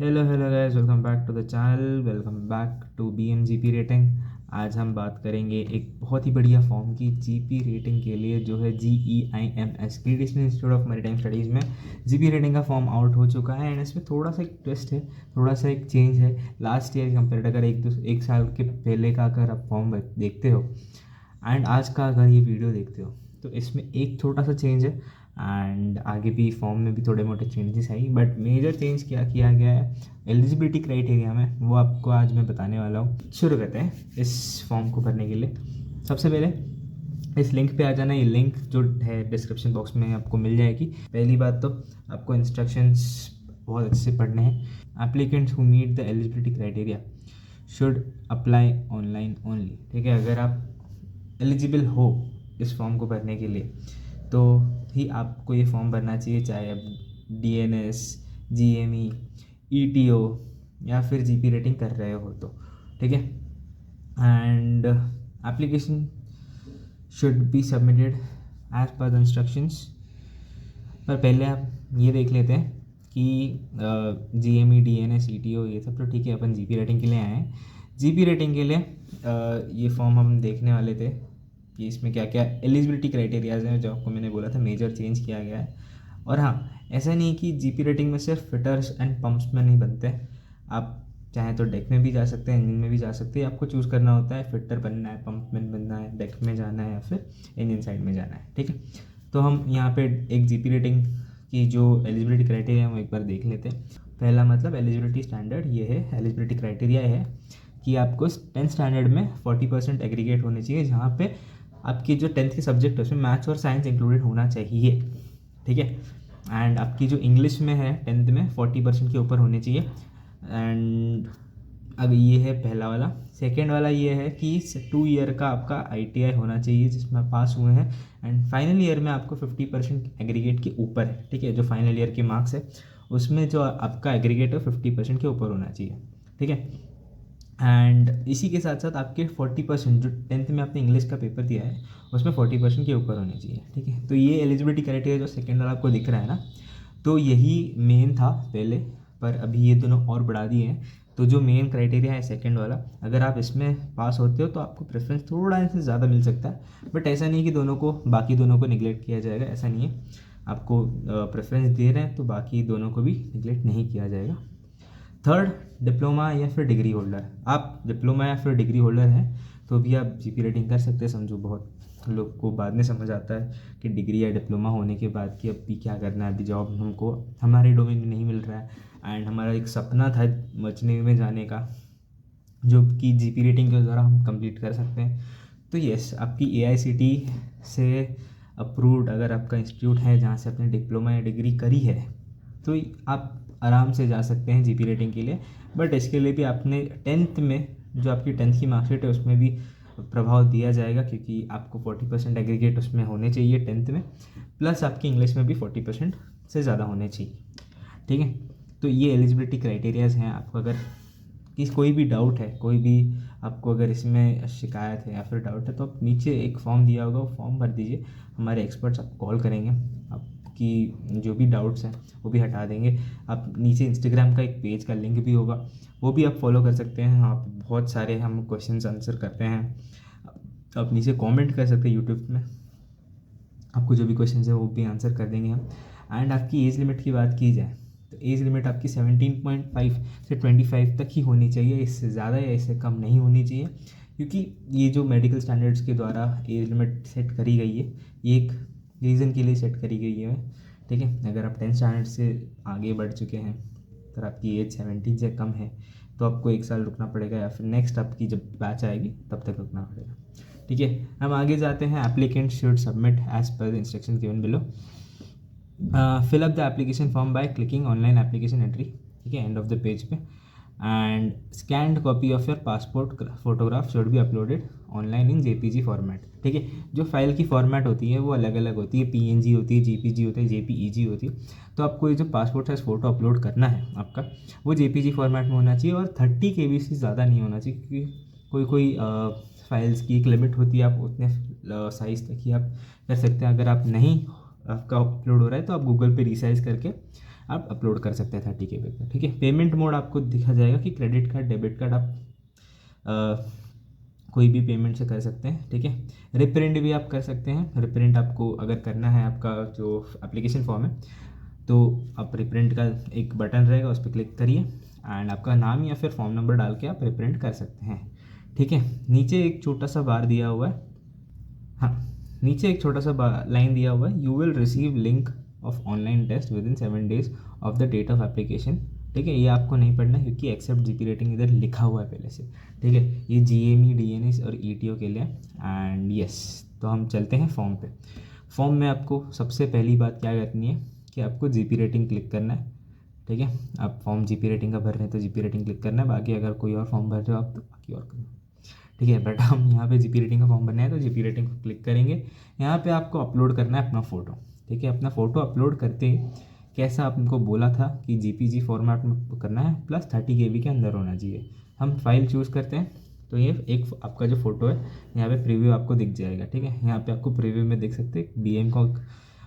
Hello guys, welcome back to the channel, welcome back to BMGP rating. आज हम बात करेंगे एक बहुत ही बढ़िया फॉर्म की जीपी रेटिंग के लिए, जो है GEIMS great institute of maritime studies में जीपी रेटिंग का फॉर्म आउट हो चुका है। एंड इसमें थोड़ा सा एक ट्विस्ट है, थोड़ा सा एक चेंज है लास्ट ईयर कंपेयर। अगर एक साल के पहले का अगर आप फॉर्म देखते हो एंड आज का अगर ये वीडियो देखते हो, तो इसमें एक छोटा सा चेंज है। एंड आगे भी फॉर्म में भी थोड़े मोटे चेंजेस आई, बट मेजर चेंज क्या किया गया है एलिजिबिलिटी क्राइटेरिया में, वो आपको आज मैं बताने वाला हूँ। शुरू करते हैं इस फॉर्म को भरने के लिए। सबसे पहले इस लिंक पे आ जाना। ये लिंक जो है डिस्क्रिप्शन बॉक्स में आपको मिल जाएगी। पहली बात तो आपको इंस्ट्रक्शंस बहुत अच्छे से पढ़ने हैं। Applicants who meet the eligibility criteria should apply online only. ठीक है, अगर आप एलिजिबल हो इस फॉर्म को भरने के लिए तो ही आपको ये फॉर्म भरना चाहिए, चाहे आप DNS, GME, ETO या फिर जीपी रेटिंग कर रहे हो तो। ठीक है, and application should be submitted as per the instructions. पर पहले आप ये देख लेते हैं कि GME, DNS, ETO ये सब तो ठीक है, अपन जीपी रेटिंग के लिए आए हैं। जीपी रेटिंग के लिए ये फॉर्म हम देखने वाले थे कि इसमें क्या क्या एलिजिबिलिटी क्राइटेरियाज हैं, जो आपको मैंने बोला था मेजर चेंज किया गया है। और हाँ, ऐसा नहीं कि जीपी रेटिंग में सिर्फ फिटर्स एंड पंप्स में नहीं बनते हैं। आप चाहें तो डेक में भी जा सकते हैं, इंजन में भी जा सकते हैं। आपको चूज़ करना होता है फिटर बनना है, पंप में बनना है, डेक में जाना है या फिर इंजन साइड में जाना है। ठीक है, तो हम यहाँ पे एक जीपी रेटिंग की जो एलिजिबिलिटी क्राइटेरिया है वो एक बार देख लेते हैं। पहला मतलब एलिजिबिलिटी स्टैंडर्ड ये है, एलिजिबिलिटी क्राइटेरिया है कि आपको 10th स्टैंडर्ड में 40% एग्रीगेट होने चाहिए, जहाँ पे आपकी जो 10th के सब्जेक्ट है उसमें मैथ्स और साइंस इंक्लूडेड होना चाहिए। ठीक है, एंड आपकी जो इंग्लिश में है 10th में 40% के ऊपर होने चाहिए। एंड अब ये है पहला वाला। सेकेंड वाला ये है कि 2 ईयर का आपका ITI होना चाहिए जिसमें आप पास हुए हैं, एंड फाइनल ईयर में आपको 50% एग्रीगेट के ऊपर है। ठीक है, जो फाइनल ईयर के मार्क्स है उसमें जो आपका एग्रीगेट है 50% के ऊपर होना चाहिए। ठीक है, एंड इसी के साथ साथ आपके 40% जो 10th में आपने इंग्लिश का पेपर दिया है उसमें 40% के ऊपर होने चाहिए। ठीक है, तो ये एलिजिबिलिटी क्राइटेरिया जो सेकेंड वाला आपको दिख रहा है ना, तो यही मेन था पहले, पर अभी ये दोनों और बढ़ा दिए हैं। तो जो मेन क्राइटेरिया है सेकंड वाला, अगर आप इसमें पास होते हो तो आपको प्रेफरेंस थोड़ा इससे ज़्यादा मिल सकता है। बट ऐसा नहीं कि दोनों को, बाकी दोनों को निगलेक्ट किया जाएगा, ऐसा नहीं है। आपको प्रेफरेंस दे रहे हैं तो बाकी दोनों को भी निगलेक्ट नहीं किया जाएगा। थर्ड, डिप्लोमा या फिर डिग्री होल्डर। आप डिप्लोमा या फिर डिग्री होल्डर हैं तो भी आप जीपी रेटिंग कर सकते हैं। समझो बहुत लोग को बाद में समझ आता है कि डिग्री या डिप्लोमा होने के बाद कि अभी क्या करना है, अभी जॉब हमको हमारे डोमेन में नहीं मिल रहा है, एंड हमारा एक सपना था मचने में जाने का, जो कि जीपी रेटिंग के द्वारा हम कंप्लीट कर सकते हैं। तो यस, आपकी AICTE से अप्रूव्ड अगर आपका इंस्टीट्यूट है जहाँ से आपने डिप्लोमा या डिग्री करी है तो आप आराम से जा सकते हैं जीपी रेटिंग के लिए। बट इसके लिए भी आपने 10th में जो आपकी 10th की मार्कशीट है उसमें भी प्रभाव दिया जाएगा, क्योंकि आपको 40% एग्रीगेट उसमें होने चाहिए 10th में, प्लस आपकी इंग्लिश में भी 40% से ज़्यादा होने चाहिए। ठीक है, तो ये एलिजिबिलिटी क्राइटेरियाज हैं। आपको अगर कोई भी डाउट है, कोई भी आपको अगर इसमें शिकायत है या फिर डाउट है, तो आप नीचे एक फॉर्म दिया होगा, वो फॉर्म भर दीजिए। हमारे एक्सपर्ट्स आपको कॉल करेंगे, आपकी जो भी डाउट्स हैं वो भी हटा देंगे। आप नीचे इंस्टाग्राम का एक पेज का लिंक भी होगा, वो भी आप फॉलो कर सकते हैं। वहाँ पे बहुत सारे हम क्वेश्चंस आंसर करते हैं। आप नीचे कमेंट कर सकते हैं यूट्यूब में, आपको जो भी क्वेश्चन है वो भी आंसर कर देंगे हम। एंड आपकी एज लिमिट की बात की जाए तो एज लिमिट आपकी 17.5 से 25 तक ही होनी चाहिए, इससे ज़्यादा या इससे कम नहीं होनी चाहिए, क्योंकि ये जो मेडिकल स्टैंडर्ड्स के द्वारा एज लिमिट सेट करी गई है ये एक रीज़न के लिए सेट करी गई है। ठीक है, अगर आप 10th स्टैंडर्ड से आगे बढ़ चुके हैं तो आपकी एज 17 से कम है तो आपको 1 साल रुकना पड़ेगा, या फिर नेक्स्ट आपकी जब बैच आएगी तब तक रुकना पड़ेगा। ठीक है, हम आगे जाते हैं। Applicant should submit as per the instruction given below. Fill up the application form by clicking online application entry. ठीक है, एंड ऑफ द पेज पे, and scanned copy of your passport photograph should be uploaded online in JPG format. ठीक है, जो file की format होती है वो अलग अलग होती है, PNG होती है, JPG होता है, JPEG होती है। तो आपको ये जो पासपोर्ट साइज फ़ोटो अपलोड करना है आपका, वो JPG फॉर्मेट में होना चाहिए, और 30 KB से ज़्यादा नहीं होना चाहिए, क्योंकि कोई फाइल्स की एक लिमिट होती है, आप उतने साइज़ तक ही आप कर सकते हैं। अगर आप नहीं, आपका अपलोड हो रहा है तो आप गूगल पे रिसाइज करके आप अपलोड कर सकते हैं 30 KB का। ठीक है, पेमेंट मोड आपको दिखा जाएगा कि क्रेडिट कार्ड, डेबिट कार्ड, आप कोई भी पेमेंट से कर सकते हैं। ठीक है, रिप्रिंट भी आप कर सकते हैं। रिप्रिंट आपको अगर करना है, आपका जो एप्लीकेशन फॉर्म है, तो आप रिप्रिंट का एक बटन रहेगा, उस पर क्लिक करिए एंड आपका नाम या फिर फॉर्म नंबर डाल के आप रिप्रिंट कर सकते हैं। ठीक है, नीचे एक छोटा सा बार दिया हुआ है, हाँ, नीचे एक छोटा सा लाइन दिया हुआ है, you will receive link of online test within 7 days of the date of application. ठीक है, ये आपको नहीं पढ़ना है क्योंकि एक्सेप्ट जीपी रेटिंग इधर लिखा हुआ है पहले से। ठीक है, ये जीएमई, डीएनएस और ईटीओ के लिए एंड यस। तो हम चलते हैं फॉर्म पे। फॉर्म में आपको सबसे पहली बात क्या करनी है कि आपको जीपी रेटिंग क्लिक करना है। ठीक है, आप फॉर्म जीपी रेटिंग का भर रहे हैं तो जीपी रेटिंग क्लिक करना है, बाकी अगर कोई और फॉर्म भर रहे हो आप तो बाकी और करो। ठीक है, बट हम यहाँ पे जीपी रेटिंग का फॉर्म भरना है तो जीपी रेटिंग को क्लिक करेंगे। यहाँ पे आपको अपलोड करना है अपना फ़ोटो। ठीक है, अपना फ़ोटो अपलोड करते कैसा आपको बोला था कि जीपीजी फॉर्मेट में करना है, प्लस 30 KB के अंदर होना चाहिए। हम फाइल चूज़ करते हैं, तो ये एक आपका जो फ़ोटो है यहाँ पे प्रीव्यू आपको दिख जाएगा। ठीक है, यहाँ पे आपको प्रीव्यू में देख सकते हैं बीएम का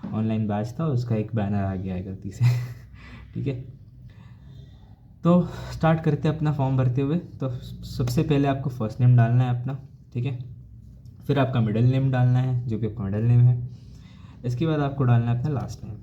ऑनलाइन बैच था, उसका एक बैनर आ गया है गलती से। ठीक है, तो स्टार्ट करते हैं अपना फॉर्म भरते हुए। तो सबसे पहले आपको फर्स्ट नेम डालना है अपना। ठीक है, फिर आपका मिडिल नेम डालना है जो कि आपका मिडिल नेम है। इसके बाद आपको डालना है अपना लास्ट नेम।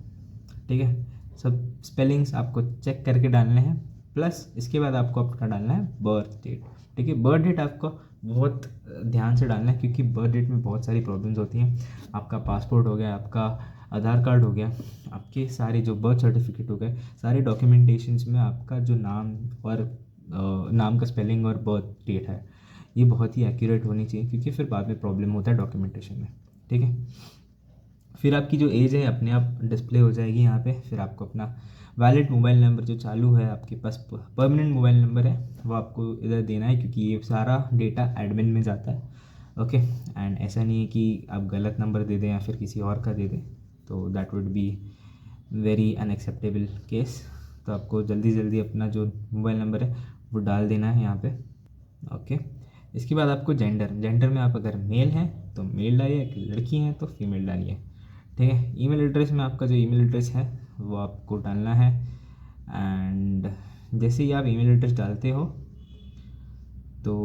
ठीक है, सब स्पेलिंग्स आपको चेक करके डालने हैं, प्लस इसके बाद आपको अपना डालना है बर्थ डेट। ठीक है, बर्थ डेट आपको बहुत ध्यान से डालना है क्योंकि बर्थ डेट में बहुत सारी प्रॉब्लम्स होती हैं। आपका पासपोर्ट हो गया, आपका आधार कार्ड हो गया, आपके सारे जो बर्थ सर्टिफिकेट हो गए, सारे डॉक्यूमेंटेशंस में आपका जो नाम और नाम का स्पेलिंग और बर्थ डेट है, ये बहुत ही एक्यूरेट होनी चाहिए क्योंकि फिर बाद में प्रॉब्लम होता है डॉक्यूमेंटेशन में। ठीक है, फिर आपकी जो एज है अपने आप डिस्प्ले हो जाएगी यहाँ पे। फिर आपको अपना वैलिड मोबाइल नंबर जो चालू है आपके पास, परमानेंट मोबाइल नंबर है, वो आपको इधर देना है क्योंकि ये सारा डेटा एडमिन में जाता है। ओके, एंड ऐसा नहीं है कि आप गलत नंबर दे दें या फिर किसी और का दे दें, तो that would be very unacceptable case. तो आपको जल्दी जल्दी अपना जो मोबाइल नंबर है वो डाल देना है यहाँ पे। ओके, इसके बाद आपको जेंडर में आप अगर मेल हैं तो मेल डालिए, लड़की हैं तो फीमेल डालिए। ठीक है, ईमेल एड्रेस में आपका जो ईमेल एड्रेस है वो आपको डालना है। एंड जैसे ही आप ईमेल एड्रेस डालते हो तो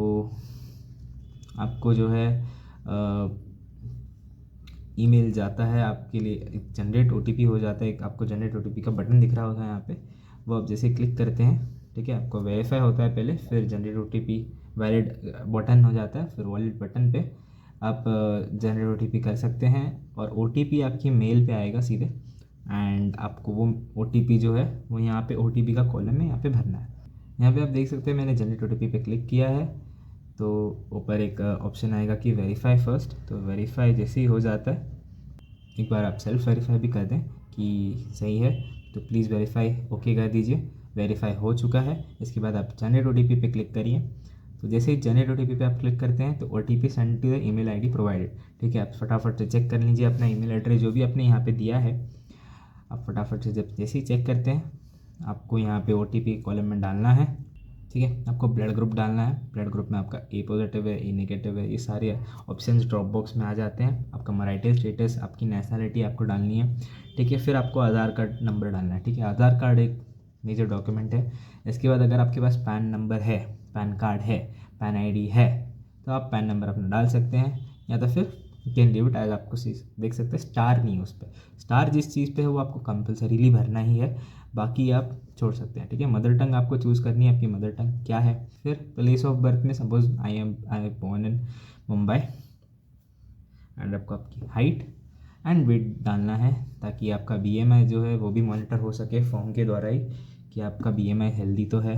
आपको जो है ईमेल जाता है आपके लिए, एक जनरेट ओटीपी हो जाता है। एक आपको जनरेट ओटीपी का बटन दिख रहा होगा यहाँ पे, वो आप जैसे क्लिक करते हैं, ठीक है, आपको वेरीफाई होता है पहले, फिर जनरेट ओटीपी वैलिड बटन हो जाता है, फिर वैलिड बटन पे आप जनरेट ओटीपी कर सकते हैं और ओटीपी आपकी मेल पे आएगा सीधे। एंड आपको वो ओटीपी जो है वो यहाँ पे ओटीपी का कॉलम है, यहाँ पे भरना है। यहाँ पे आप देख सकते हैं मैंने जनरेट ओटीपी पे क्लिक किया है, तो ऊपर एक ऑप्शन आएगा कि वेरीफाई फर्स्ट। तो वेरीफाई जैसे ही हो जाता है, एक बार आप सेल्फ वेरीफाई भी कर दें कि सही है, तो प्लीज़ वेरीफाई ओके कर दीजिए। वेरीफाई हो चुका है। इसके बाद आप जनरेट ओटीपी पे क्लिक करिए। तो जैसे ही जनरेट ओटीपी पे आप क्लिक करते हैं तो OTP send to the email ID provided. ठीक है, आप फटाफट से चेक कर लीजिए अपना ईमेल एड्रेस जो भी आपने यहाँ पे दिया है। आप फटाफट से जब जैसे ही चेक करते हैं, आपको यहाँ पे ओटीपी कॉलम में डालना है। ठीक है, आपको ब्लड ग्रुप डालना है। ब्लड ग्रुप में आपका ए पॉजिटिव है, ए नेगेटिव है, ये सारे ऑप्शंस ड्रॉप बॉक्स में आ जाते हैं। आपका मैरिटल स्टेटस, आपकी नेशनलिटी आपको डालनी है। ठीक है, फिर आपको आधार कार्ड नंबर डालना है। ठीक है, आधार कार्ड एक मेजर डॉक्यूमेंट है। इसके बाद अगर आपके पास पैन नंबर है, पैन कार्ड है, पैन आईडी है, तो आप पैन नंबर अपना डाल सकते हैं, या तो फिर कैन लीव इट एज। आपको देख सकते हैं स्टार नहीं है उस पर, स्टार जिस चीज़ पे है वो आपको कंपलसरीली भरना ही है, बाकी आप छोड़ सकते हैं। ठीक है, मदर टंग आपको चूज़ करनी है, आपकी मदर टंग क्या है। फिर प्लेस ऑफ बर्थ में suppose I born in Mumbai, and आपको आपकी हाइट एंड वेट डालना है ताकि आपका बीएमआई जो है वो भी मॉनिटर हो सके फॉर्म के द्वारा ही कि आपका बीएमआई हेल्दी तो है।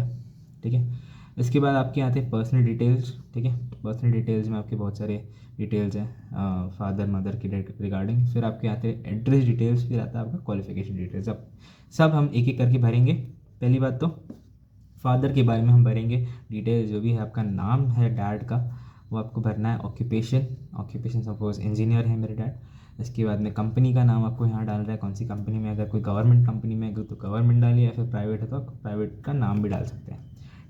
ठीक है, इसके बाद आपके आते हैं पर्सनल डिटेल्स। ठीक है, पर्सनल डिटेल्स में आपके बहुत सारे डिटेल्स हैं फादर मदर के रिगार्डिंग। फिर आपके आते हैं एड्रेस डिटेल्स, फिर आता है आपका क्वालिफिकेशन डिटेल्स। अब सब हम एक एक करके भरेंगे। पहली बात तो फादर के बारे में हम भरेंगे डिटेल्स, जो भी है आपका नाम है डैड का वो आपको भरना है। ऑक्यूपेशन सपोज इंजीनियर है मेरे डैड। इसके बाद में कंपनी का नाम आपको यहाँ डाल रहा है, कौन सी कंपनी में, अगर कोई गवर्नमेंट कंपनी में है तो गवर्नमेंट डालिए, या फिर प्राइवेट है तो आप प्राइवेट का नाम भी डाल सकते हैं।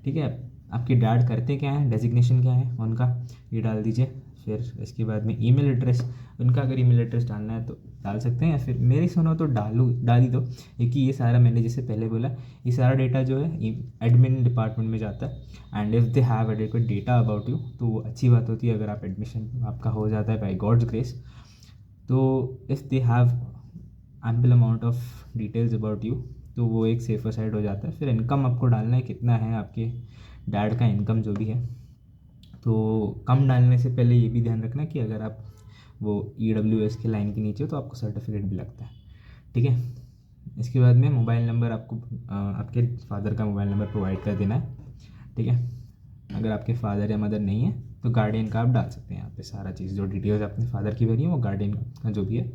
ठीक है, आपके डैड करते क्या है, डेजिग्नेशन क्या है उनका, ये डाल दीजिए। फिर इसके बाद में ईमेल एड्रेस, उनका अगर ईमेल एड्रेस डालना है तो डाल सकते हैं, या फिर मेरी सुनो तो डाल ही दो, क्योंकि ये सारा मैंने जैसे पहले बोला, ये सारा डेटा जो है एडमिन डिपार्टमेंट में जाता है। And if they have adequate data about you तो वो अच्छी बात होती है, अगर आप एडमिशन आपका हो जाता है बाय गॉड्स ग्रेस। तो if they have ample amount of details about you तो वो एक सेफर साइड हो जाता है। फिर इनकम आपको डालना है, कितना है आपके डैड का इनकम जो भी है। तो कम डालने से पहले ये भी ध्यान रखना कि अगर आप वो EWS की लाइन के नीचे हो तो आपको सर्टिफिकेट भी लगता है, ठीक है। इसके बाद में मोबाइल नंबर आपको आपके फादर का मोबाइल नंबर प्रोवाइड कर देना है, ठीक है। अगर आपके फादर या मदर नहीं है तो गार्डियन का आप डाल सकते हैं यहाँ पे, सारा चीज़ जो डिटेल्स अपने फादर की भरी है वो गार्डियन का जो भी है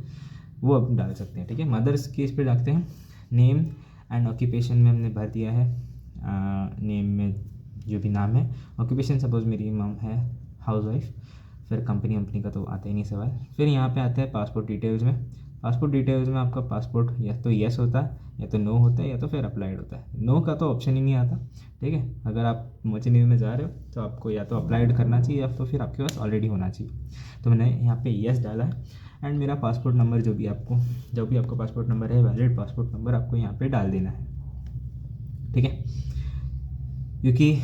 वो आप डाल सकते हैं, ठीक है। मदर्स केस पे जाते हैं। नेम एंड ऑक्यूपेशन में हमने भर दिया है, नेम में जो भी नाम है। ऑक्यूपेशन सपोज मेरी मम है हाउस वाइफ, फिर कंपनी का तो आता ही नहीं सवाल। फिर यहाँ पे आता है पासपोर्ट डिटेल्स में। पासपोर्ट डिटेल्स में आपका पासपोर्ट या तो येस होता है या तो नो होता है या तो फिर अप्लाइड होता है। नो का तो ऑप्शन ही नहीं आता, ठीक है। अगर आप मर्चेंट में जा रहे हो तो आपको या तो अप्लाइड करना चाहिए या तो फिर आपके पास ऑलरेडी होना चाहिए। तो मैंने यहाँ पे येस डाला है। एंड मेरा पासपोर्ट नंबर जो भी आपका पासपोर्ट नंबर है, वैलिड पासपोर्ट नंबर आपको यहाँ पे डाल देना है, ठीक है। क्योंकि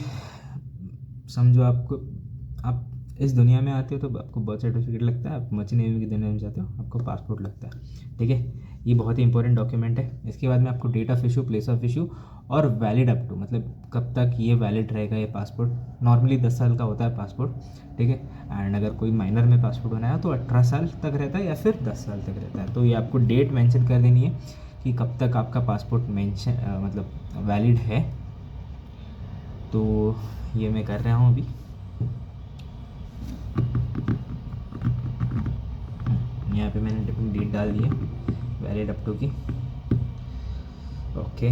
समझो आप इस दुनिया में आते हो तो आपको बर्थ सर्टिफिकेट लगता है, आप मर्चेंट नेवी की दुनिया में जाते हो आपको पासपोर्ट लगता है, ठीक है। ये बहुत ही इंपॉर्टेंट डॉक्यूमेंट है। इसके बाद में आपको date of issue, place of issue और वैलिड अप टू, मतलब कब तक ये वैलिड रहेगा ये पासपोर्ट। नॉर्मली 10 साल का होता है पासपोर्ट, ठीक है। एंड अगर कोई माइनर में पासपोर्ट बनाया तो 18 साल तक रहता है या फिर 10 साल तक रहता है। तो ये आपको डेट मेंशन कर देनी है कि कब तक आपका पासपोर्ट मतलब वैलिड है। तो ये मैं कर रहा हूँ अभी। यहाँ पे मैंने अपनी डेट डाल दी है वैलिड अप टू की, ओके।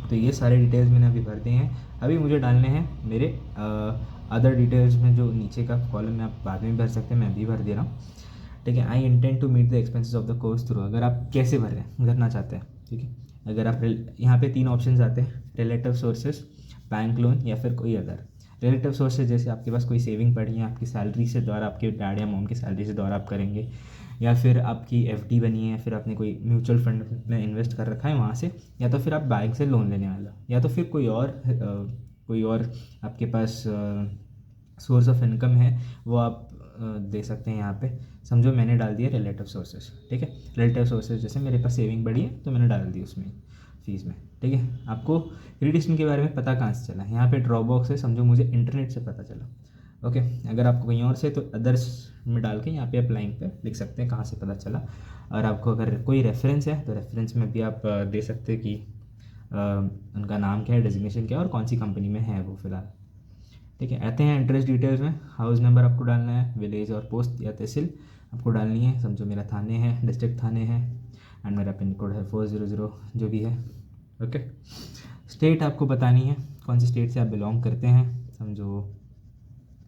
तो ये सारे डिटेल्स मैंने अभी भर दिए हैं। अभी मुझे डालने हैं मेरे अदर डिटेल्स में, जो नीचे का कॉलम में आप बाद में भी भर सकते हैं, मैं अभी भर दे रहा हूँ, ठीक है। I intend to meet the expenses of the course through, अगर आप कैसे भरना चाहते हैं, ठीक है। अगर आप यहाँ पे 3 ऑप्शन आते हैं, रिलेटिव सोर्सेज, बैंक लोन या फिर कोई अदर। रिलेटिव सोर्सेज जैसे आपके पास कोई सेविंग पड़ी है आपकी सैलरी से द्वारा, आपके डैड या मॉम की सैलरी से द्वारा आप करेंगे, या फिर आपकी FD बनी है, फिर आपने कोई म्यूचुअल फंड में इन्वेस्ट कर रखा है वहाँ से, या तो फिर आप बैंक से लोन लेने वाला, या तो फिर कोई और आपके पास सोर्स ऑफ इनकम है वो आप दे सकते हैं यहाँ पे। समझो मैंने डाल दिया रिलेटिव सोर्सेज, ठीक है। रिलेटिव सोर्सेज जैसे मेरे पास सेविंग बढ़ी है तो मैंने डाल दी उसमें फीस में, ठीक है। आपको रिडिस्टिंग के बारे में पता कहाँ से चला, यहाँ पे ड्रॉप बॉक्स है, समझो मुझे इंटरनेट से पता चला, ओके। अगर आपको कहीं और से तो अदर्स में डाल के यहाँ पे आप लाइन पे लिख सकते हैं कहाँ से पता चला। और आपको अगर कोई रेफरेंस है तो रेफरेंस में भी आप दे सकते हैं कि उनका नाम क्या है, डेजिग्नेशन क्या है और कौन सी कंपनी में है वो फ़िलहाल, ठीक है। आते हैं एड्रेस डिटेल्स में। हाउस नंबर आपको डालना है, विलेज और पोस्ट या तहसील आपको डालनी है। समझो मेरा थाने है, डिस्ट्रिक्ट थाने है, एंड मेरा पिन कोड है 400 जो भी है, ओके। स्टेट आपको बतानी है, कौन सी स्टेट से आप बिलोंग करते हैं। समझो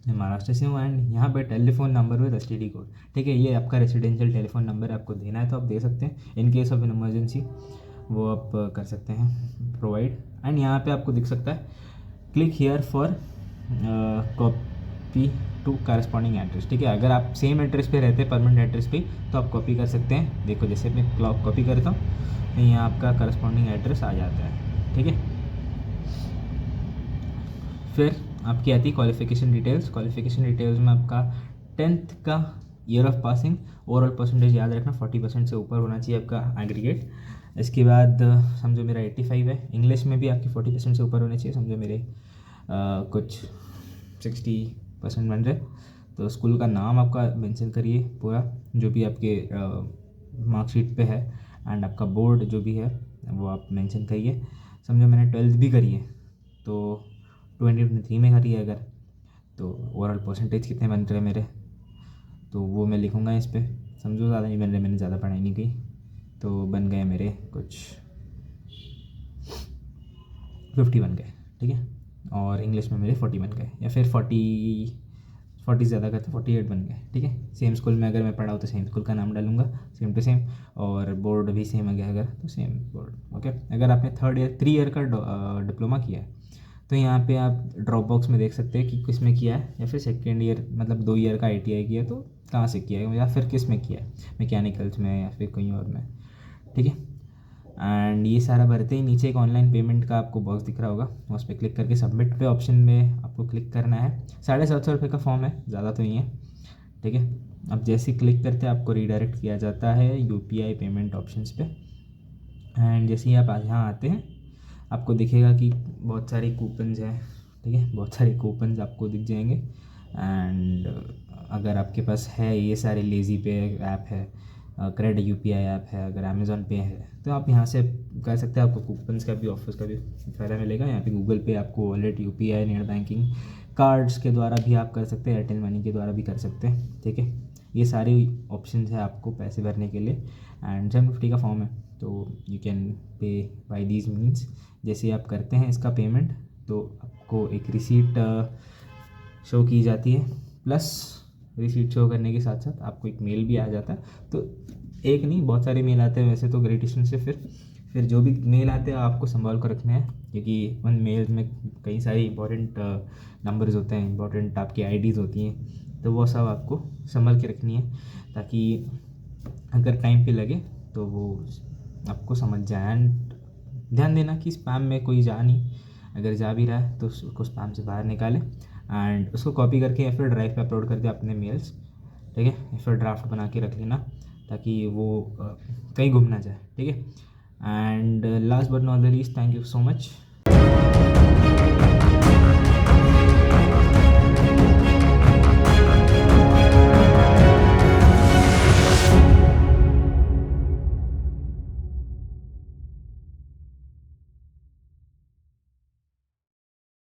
मैं महाराष्ट्र से हूँ, एंड यहाँ पे telephone number with STD code, ठीक है। ये आपका रेसिडेंशियल टेलीफोन नंबर आपको देना है तो आप दे सकते हैं। In case of an emergency वो आप कर सकते हैं प्रोवाइड। एंड यहाँ पे आपको दिख सकता है click here for copy to corresponding address, ठीक है। अगर आप सेम एड्रेस पे रहते हैं, परमानेंट एड्रेस पे, तो आप कॉपी कर सकते हैं। देखो जैसे मैं कॉपी करता हूँ तो यहाँ आपका करस्पॉन्डिंग एड्रेस आ जाता है, ठीक है। फिर आपकी आती है क्वालिफिकेशन डिटेल्स। क्वालिफिकेशन डिटेल्स में आपका 10th का year of passing, overall percentage याद रखना 40% से ऊपर होना चाहिए आपका एग्रीगेट। इसके बाद समझो मेरा 85 है, इंग्लिश में भी आपकी 40% से ऊपर होने चाहिए। समझो मेरे कुछ 60% बन रहे, तो स्कूल का नाम आपका मेंशन करिए पूरा जो भी आपके मार्कशीट पे है, एंड आपका बोर्ड जो भी है वो आप मेंशन करिए। समझो मैंने 12th भी करी है तो 2023 में करी है अगर, तो ओवरऑल परसेंटेज कितने बन रहे मेरे तो वो मैं लिखूँगा इस पर। समझो ज़्यादा नहीं बन रहे, मैंने ज़्यादा पढ़ाई नहीं की, तो बन गए मेरे कुछ 50 बन गए, ठीक है। और इंग्लिश में मेरे 40 बन गए, या फिर 40 ज़्यादा करते 48 बन गए, ठीक है। सेम स्कूल में अगर मैं पढ़ा हूँ तो सेम स्कूल का नाम डालूंगा, सेम टू सेम, और बोर्ड भी सेम आ गया अगर तो सेम बोर्ड, ओके। अगर आपने 3 ईयर का डिप्लोमा किया है तो यहाँ पे आप ड्रॉप बॉक्स में देख सकते हैं कि किस में किया है, या फिर सेकेंड ईयर मतलब 2 ईयर का ITI किया है तो कहाँ से किया है, या फिर किस में किया है, मैकेनिकल्स में या फिर कहीं और में। ठीक है, एंड ये सारा भरते ही नीचे एक ऑनलाइन पेमेंट का आपको बॉक्स दिख रहा होगा, उस पर क्लिक करके सबमिट पे ऑप्शन में आपको क्लिक करना है। 750 रुपये का फॉर्म है, ज़्यादा तो नहीं है। ठीक है, अब जैसे ही क्लिक करते आपको रीडायरेक्ट किया जाता है UPI पेमेंट ऑप्शंस पे। एंड जैसे ही आप यहाँ आते हैं आपको दिखेगा कि बहुत सारी कूपन्स हैं। ठीक है, बहुत सारे कूपन्स आपको दिख जाएंगे। एंड अगर आपके पास है ये सारे लेज़ी पे ऐप है, क्रेडिट UPI ऐप है, अगर अमेज़ॉन पे है तो आप यहाँ से कर सकते हैं। आपको कूपन्स का भी, ऑफर्स का भी फ़ायदा मिलेगा। यहाँ पे गूगल पे आपको wallet, UPI, net banking, cards के द्वारा भी आप कर सकते हैं, एयरटेल मनी के द्वारा भी कर सकते हैं। ठीक है, ये सारे ऑप्शंस है आपको पैसे भरने के लिए। एंड 750 का फॉर्म है तो you can pay by these means. जैसे आप करते हैं इसका पेमेंट तो आपको एक रिसीट शो की जाती है, प्लस रिसीट शो करने के साथ साथ आपको एक मेल भी आ जाता है। तो एक नहीं, बहुत सारे मेल आते हैं वैसे तो ग्रेट ईस्टर्न से। फिर जो भी मेल आते हैं आपको संभाल कर रखने हैं, क्योंकि उन मेल्स में कई सारी इंपॉर्टेंट नंबर्स होते हैं, इंपॉर्टेंट आपकी IDs होती हैं, तो वो सब आपको संभाल के रखनी है ताकि अगर टाइम पे लगे तो वो आपको समझ जाए। एंड ध्यान देना कि स्पैम में कोई जा नहीं, अगर जा भी रहा है तो उसको स्पैम से बाहर निकालें एंड उसको कॉपी करके या फिर ड्राइव पे अपलोड कर दे अपने मेल्स। ठीक है, या फिर ड्राफ्ट बना के रख लेना ताकि वो कहीं गुम ना जाए। ठीक है, and last but not the least, thank you so much.